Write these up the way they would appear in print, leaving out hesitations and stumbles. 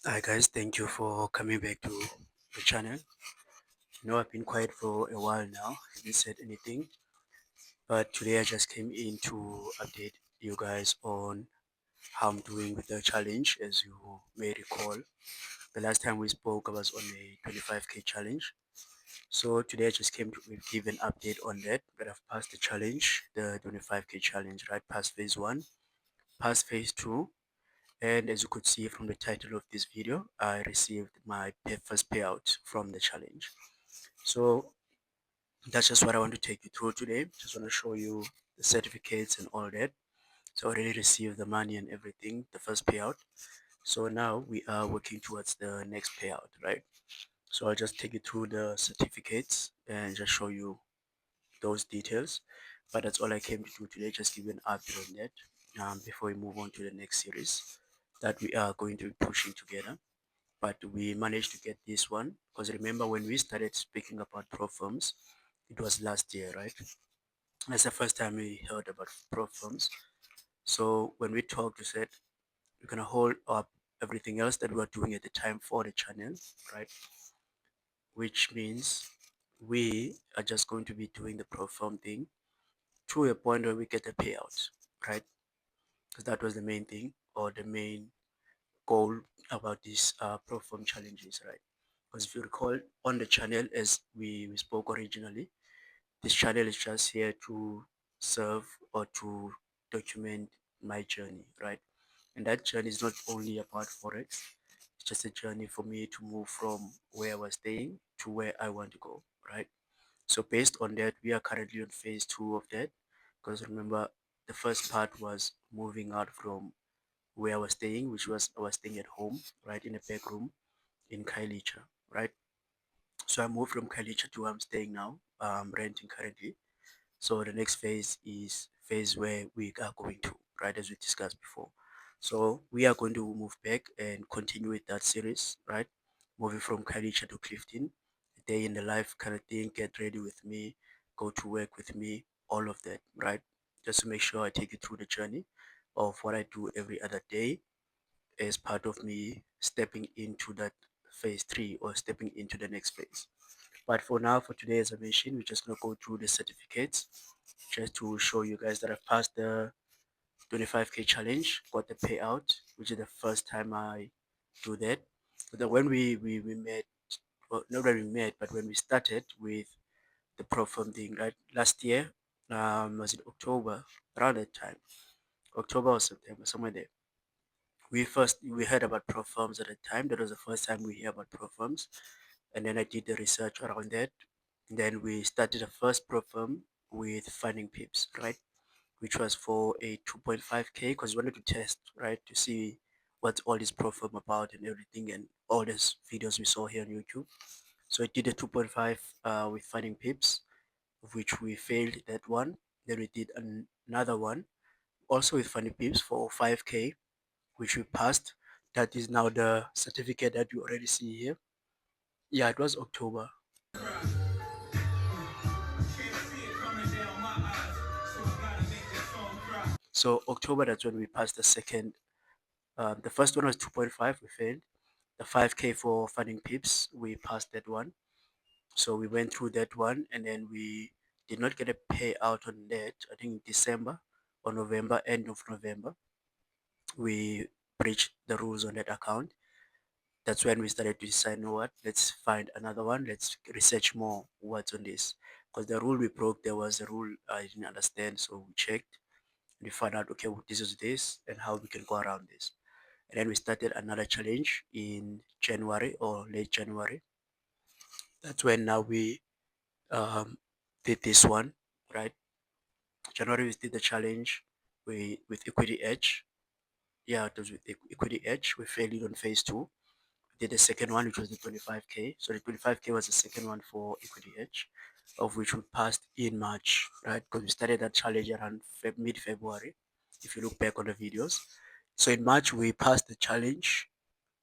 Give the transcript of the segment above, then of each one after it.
Hi guys, thank you for coming back to the channel. I've been quiet for a while now, haven't said anything, but today I just came in to update you guys on how I'm doing with the challenge. As you may recall, the last time we spoke I was on a 25k challenge. So today I just came to give an update on that I've passed the challenge, the 25k challenge, right? Past phase 1, past phase 2, and as you could see from the title of this video, I received my first payout from the challenge. So that's just what I want to take you through today. Just want to show you the certificates and all that. So I already received the money and everything, the first payout. So now we are working towards the next payout, right? So I'll just take you through the certificates and just show you those details. But that's all I came to do today, just give you an update on that before we move on to the next series that we are going to be pushing together. But we managed to get this one because remember when we started speaking about pro firms, it was last year, right? That's the first time we heard about pro firms. So when we talked, we said we're gonna hold up everything else that we were doing at the time for the channel, right? Which means we are just going to be doing the pro firm thing to a point where we get the payout, right? Because that was the main thing or the main goal about these pro firm challenges, right? Because if you recall on the channel, as we spoke originally, this channel is just here to serve or to document my journey, right? And that journey is not only about Forex, it's just a journey for me to move from where I was staying to where I want to go, right? So based on that, we are currently on phase 2 of that. Because remember, the first part was moving out from where I was staying, which was I was staying at home, right, in a back room in Kailicha, right? So I moved from Kailicha to where I'm staying now, renting currently. So the next phase is phase where we are going to, right, as we discussed before. So we are going to move back and continue with that series, right? Moving from Kailicha to Clifton, a day in the life kind of thing, get ready with me, go to work with me, all of that, right? Just to make sure I take you through the journey of what I do every other day as part of me stepping into that phase 3 or stepping into the next phase. But for now, for today, as I mentioned, we're just gonna go through the certificates just to show you guys that I've passed the 25k challenge, got the payout, which is the first time I do that. So that when we met, well, not when we met, but when we started with the pro firm thing, right? Last year, was it October? Around that time, October or September, somewhere there. We heard about pro firms at the time. That was the first time we hear about pro firms, and then I did the research around that. Then we started the first pro firm with finding pips, right? Which was for a 2.5k because we wanted to test, right, to see what all this pro firm about and everything and all these videos we saw here on YouTube. So I did a 2.5 with finding pips, of which we failed that one. Then we did another one also with finding pips for 5k, which we passed. That is now the certificate that you already see here. Yeah, it was October. So October, that's when we passed the second. The first one was 2.5, we failed. The 5k for funding pips, we passed that one. So we went through that one, and then we did not get a payout on that. I think December or November, end of November, we breached the rules on that account. That's when we started to decide, you know what, let's find another one. Let's research more what's on this. Because the rule we broke, there was a rule I didn't understand. So we checked and we found out, okay, well, this is this and how we can go around this. And then we started another challenge in January or late January. That's when now we did this one, right? January we did the challenge with Equity Edge. Yeah, it was with Equity Edge. We failed it on phase 2. We did the second one, which was the 25k. So the 25k was the second one for Equity Edge, of which we passed in March, right? Because we started that challenge around mid-February, if you look back on the videos. So in March we passed the challenge.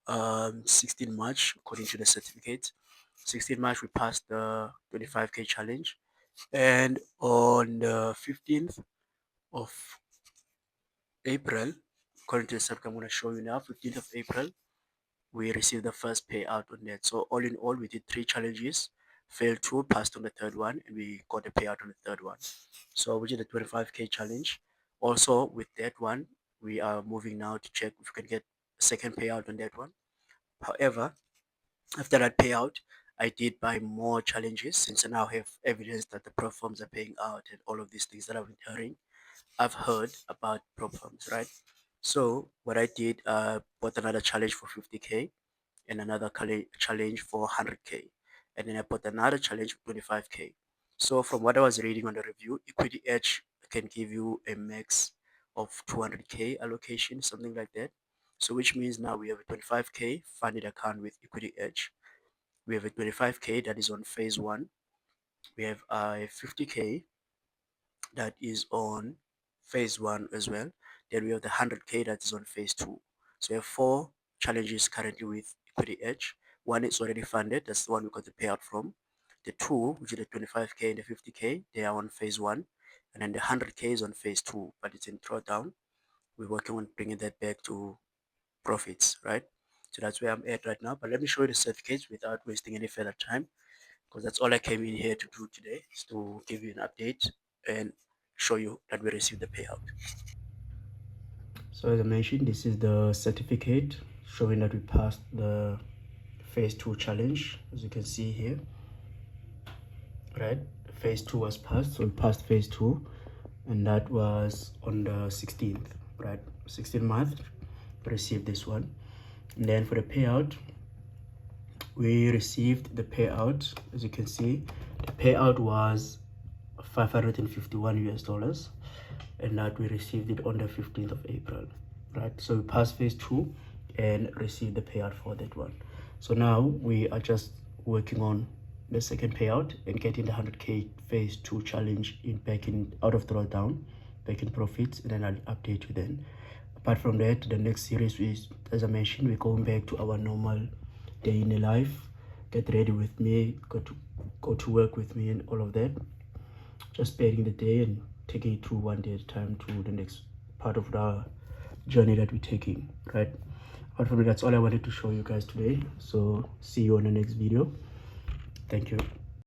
16 March, according to the certificate. 16 March, we passed the 25k challenge. And on the 15th of April, according to the certificate I'm going to show you now, 15th of April, we received the first payout on that. So all in all, we did 3 challenges, failed 2, passed on the third one, and we got a payout on the third one. So we did the 25k challenge. Also with that one, we are moving now to check if we can get a second payout on that one. However, after that payout, I did buy more challenges since I now have evidence that the prop firms are paying out and all of these things that I've been hearing. I've heard about prop firms, right? So what I did, bought another challenge for 50k and another challenge for 100k, and then I bought another challenge for 25k. So from what I was reading on the review, Equity Edge can give you a max of 200k allocation, something like that. So which means now we have a 25k funded account with Equity Edge. We have a 25k that is on phase one. We have a 50k that is on phase one as well. Then we have the 100k that is on phase two. So we have 4 challenges currently with Equity Edge. One is already funded, that's the one we got the payout from. The two, which is the 25k and the 50k, they are on phase one. And then the 100k is on phase two, but it's in drawdown. We're working on bringing that back to profits, right? So that's where I'm at right now. But let me show you the certificates without wasting any further time, because that's all I came in here to do today, is to give you an update and show you that we received the payout. So as I mentioned, this is the certificate showing that we passed the phase 2 challenge, as you can see here, right? Phase 2 was passed, so we passed phase 2, and that was on the 16th, right? 16th month, we received this one. And then for the payout, we received the payout, as you can see, the payout was 551 US dollars, and that we received it on the 15th of April, right? So we passed phase 2 and received the payout for that one. So now we are just working on the second payout and getting the 100k phase 2 challenge in back in out of drawdown, back in profits, and then I'll update you then. Apart from that, the next series is, as I mentioned, we're going back to our normal day in the life. Get ready with me, go to work with me and all of that. Just spending the day and taking it through one day at a time to the next part of the journey that we're taking, right? Apart from that, that's all I wanted to show you guys today. So see you on the next video. Thank you.